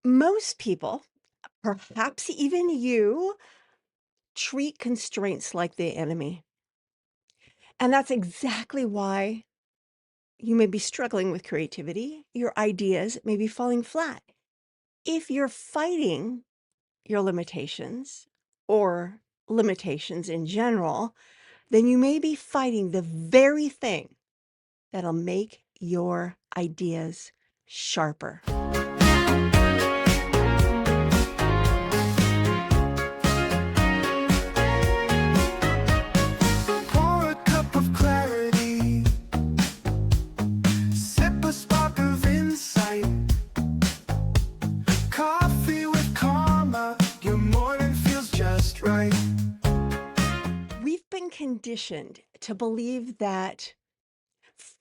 Most people, perhaps even you, treat constraints like the enemy. And that's exactly why you may be struggling with creativity. Your ideas may be falling flat. If you're fighting your limitations or limitations in general, then you may be fighting the very thing that'll make your ideas sharper. Pour a cup of clarity, sip a spark of insight. Coffee with karma, your morning feels just right. We've been conditioned to believe that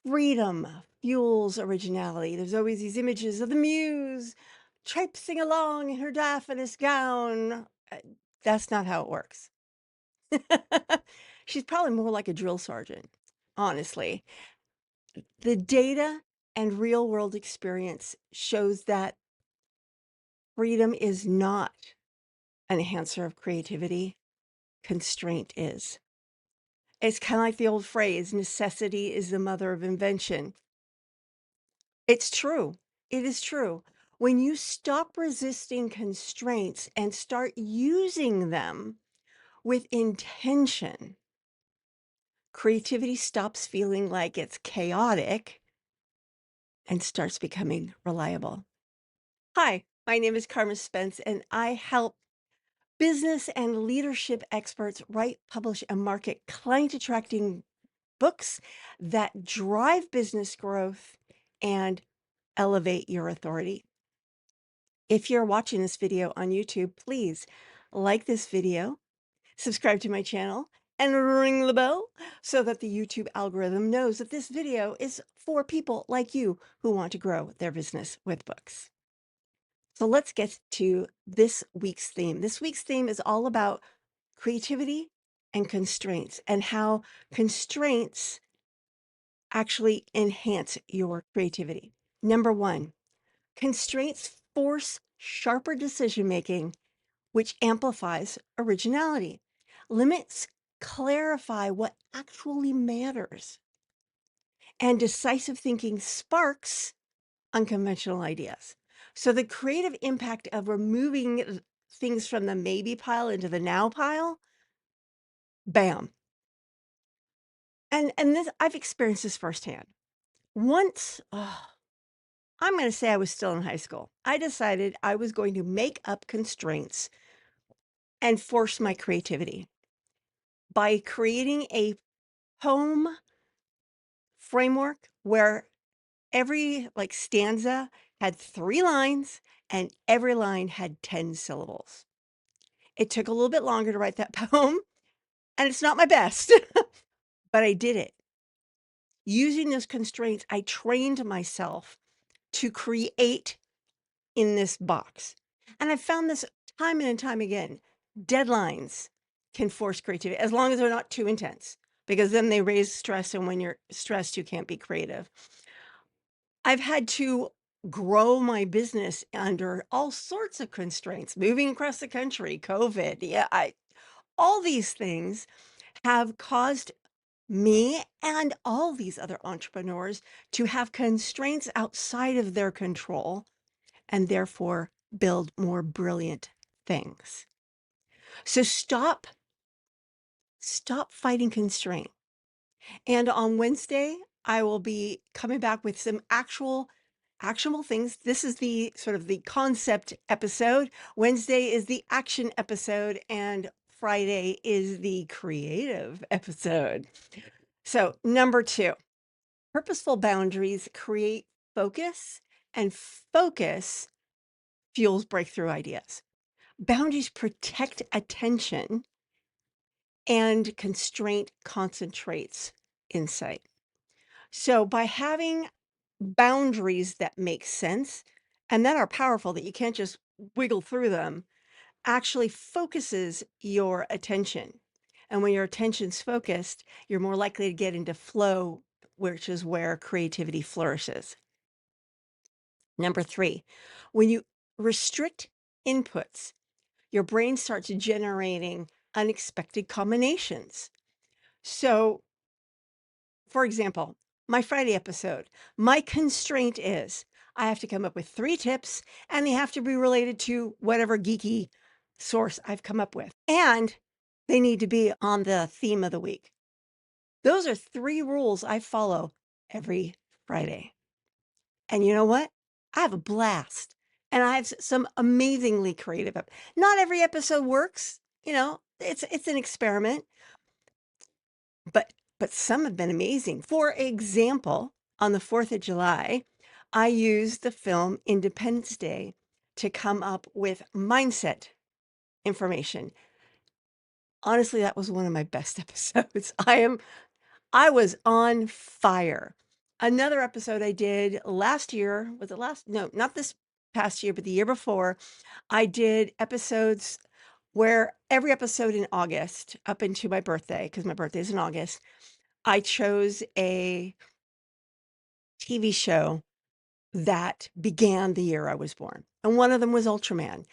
freedom fuels originality. There's always these images of the muse traipsing along in her diaphanous gown. That's not how it works. She's probably more like a drill sergeant, honestly. The data and real world experience shows that freedom is not an enhancer of creativity, constraint is. It's kind of like the old phrase, necessity is the mother of invention. It's true. It is true. When you stop resisting constraints and start using them with intention, creativity stops feeling like it's chaotic and starts becoming reliable. Hi, my name is Carma Spence, and I help business and leadership experts write, publish, and market client attracting books that drive business growth and elevate your authority. If you're watching this video on YouTube, please like this video, subscribe to my channel, and ring the bell so that the YouTube algorithm knows that this video is for people like you who want to grow their business with books. So let's get to this week's theme. This week's theme is all about creativity and constraints and how constraints actually enhance your creativity. Number one, constraints force sharper decision making, which amplifies originality. Limits clarify what actually matters, and decisive thinking sparks unconventional ideas. So, the creative impact of removing things from the maybe pile into the now pile, bam. And this, I've experienced this firsthand. Once, I'm going to say I was still in high school. I decided I was going to make up constraints and force my creativity by creating a poem framework where every like stanza had 3 lines and every line had 10 syllables. It took a little bit longer to write that poem, and it's not my best, but I did it. Using those constraints, I trained myself to create in this box. And I found this time and time again. Deadlines can force creativity as long as they're not too intense, because then they raise stress. And when you're stressed, you can't be creative. I've had to grow my business under all sorts of constraints, moving across the country, COVID. All these things have caused me and all these other entrepreneurs to have constraints outside of their control and therefore build more brilliant things. So stop fighting constraint. And on Wednesday, I will be coming back with some actionable things. This is the sort of the concept episode. Wednesday is the action episode, and Friday is the creative episode. So, number 2, purposeful boundaries create focus, and focus fuels breakthrough ideas. Boundaries protect attention, and constraint concentrates insight. So, by having boundaries that make sense and that are powerful, that you can't just wiggle through them, actually focuses your attention. And when your attention's focused, you're more likely to get into flow, which is where creativity flourishes. Number 3, when you restrict inputs, your brain starts generating unexpected combinations. So, for example, my Friday episode, my constraint is I have to come up with 3 tips and they have to be related to whatever geeky source I've come up with. And they need to be on the theme of the week. Those are 3 rules I follow every Friday. And you know what? I have a blast. And I have some amazingly creative not every episode works, it's an experiment, but some have been amazing. For example, on the 4th of July, I used the film Independence Day to come up with mindset information. Honestly, that was one of my best episodes. I was on fire. Another episode I did last year, was it last? No, not this past year, but the year before, I did episodes where every episode in August up into my birthday, because my birthday is in August, I chose a TV show that began the year I was born. And one of them was Ultraman.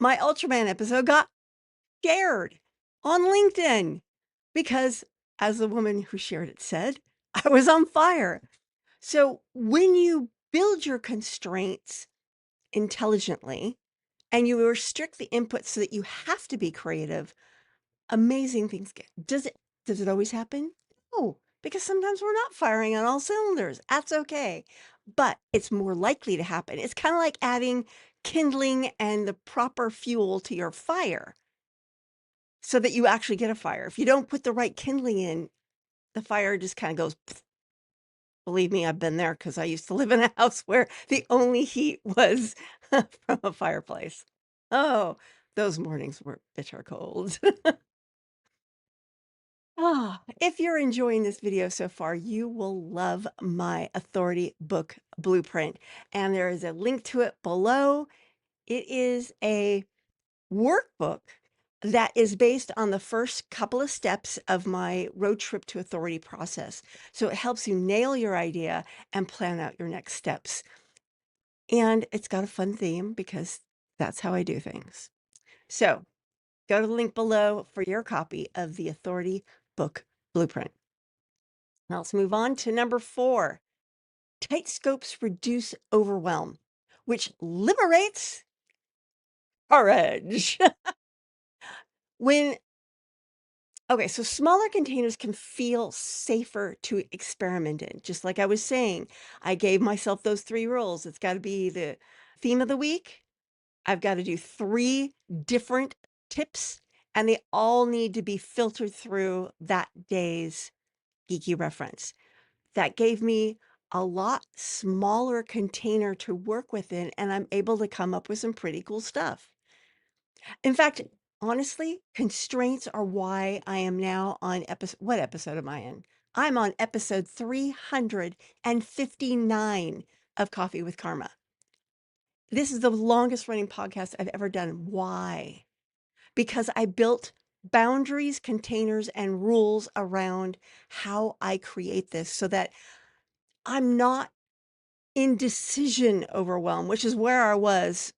My Ultraman episode got shared on LinkedIn because, as the woman who shared it said, I was on fire. So when you build your constraints intelligently and you restrict the input so that you have to be creative, amazing things get. Does it always happen? No, because sometimes we're not firing on all cylinders. That's okay. But it's more likely to happen. It's kind of like adding kindling and the proper fuel to your fire so that you actually get a fire. If you don't put the right kindling in, the fire just kind of goes. Pfft. Believe me, I've been there because I used to live in a house where the only heat was from a fireplace. Oh, those mornings were bitter cold. If you're enjoying this video so far, you will love my authority book blueprint. And there is a link to it below. It is a workbook that is based on the first couple of steps of my road trip to authority process. So it helps you nail your idea and plan out your next steps. And it's got a fun theme because that's how I do things. So go to the link below for your copy of the authority book blueprint. Now let's move on to number 4. Tight scopes reduce overwhelm, which liberates courage. when Okay, so smaller containers can feel safer to experiment in. Just like I was saying, I gave myself those 3 rules. It's got to be the theme of the week. I've got to do 3 different tips, and they all need to be filtered through that day's geeky reference. That gave me a lot smaller container to work within, and I'm able to come up with some pretty cool stuff. In fact, honestly, constraints are why I am now on what episode am I in? I'm on episode 359 of Coffee with Karma. This is the longest running podcast I've ever done. Why? Because I built boundaries, containers, and rules around how I create this so that I'm not in decision overwhelm, which is where I was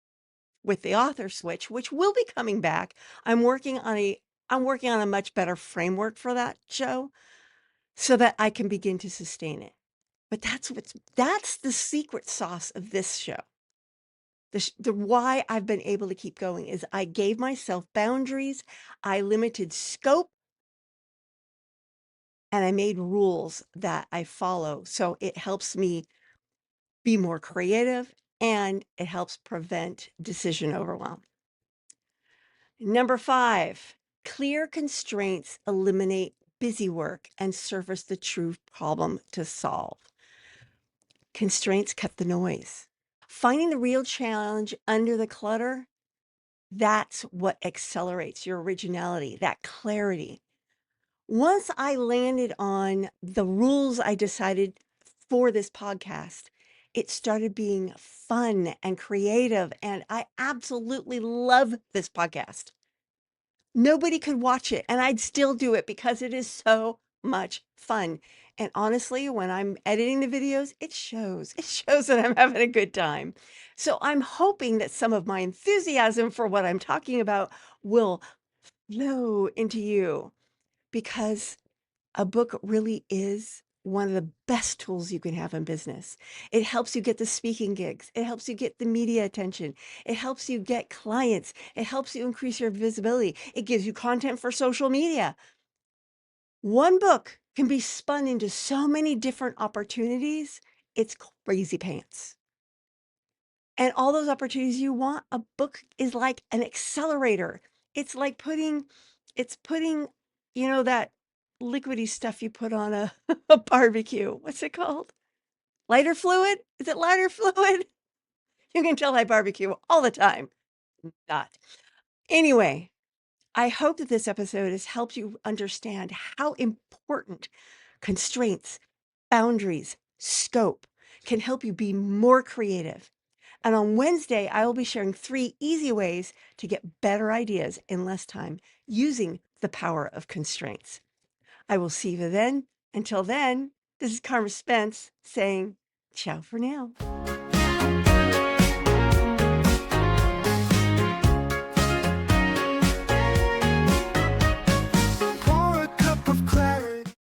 with the author switch, which will be coming back. I'm working on a much better framework for that show so that I can begin to sustain it. But that's the secret sauce of this show. The why I've been able to keep going is I gave myself boundaries, I limited scope, and I made rules that I follow. So it helps me be more creative and it helps prevent decision overwhelm. Number 5, clear constraints eliminate busy work and surface the true problem to solve. Constraints cut the noise. Finding the real challenge under the clutter, that's what accelerates your originality, that clarity. Once I landed on the rules I decided for this podcast, it started being fun and creative, and I absolutely love this podcast. Nobody could watch it, and I'd still do it because it is so much fun. And honestly, when I'm editing the videos, it shows. It shows that I'm having a good time. So I'm hoping that some of my enthusiasm for what I'm talking about will flow into you because a book really is one of the best tools you can have in business. It helps you get the speaking gigs. It helps you get the media attention. It helps you get clients. It helps you increase your visibility. It gives you content for social media. One book can be spun into so many different opportunities. It's crazy pants. And all those opportunities you want, a book is like an accelerator. It's like putting, that liquidy stuff you put on a, a barbecue. What's it called? Lighter fluid? Is it lighter fluid? You can tell I barbecue all the time. Not. Anyway, I hope that this episode has helped you understand how important constraints, boundaries, scope can help you be more creative. And on Wednesday, I will be sharing 3 easy ways to get better ideas in less time using the power of constraints. I will see you then. Until then, this is Carma Spence saying ciao for now.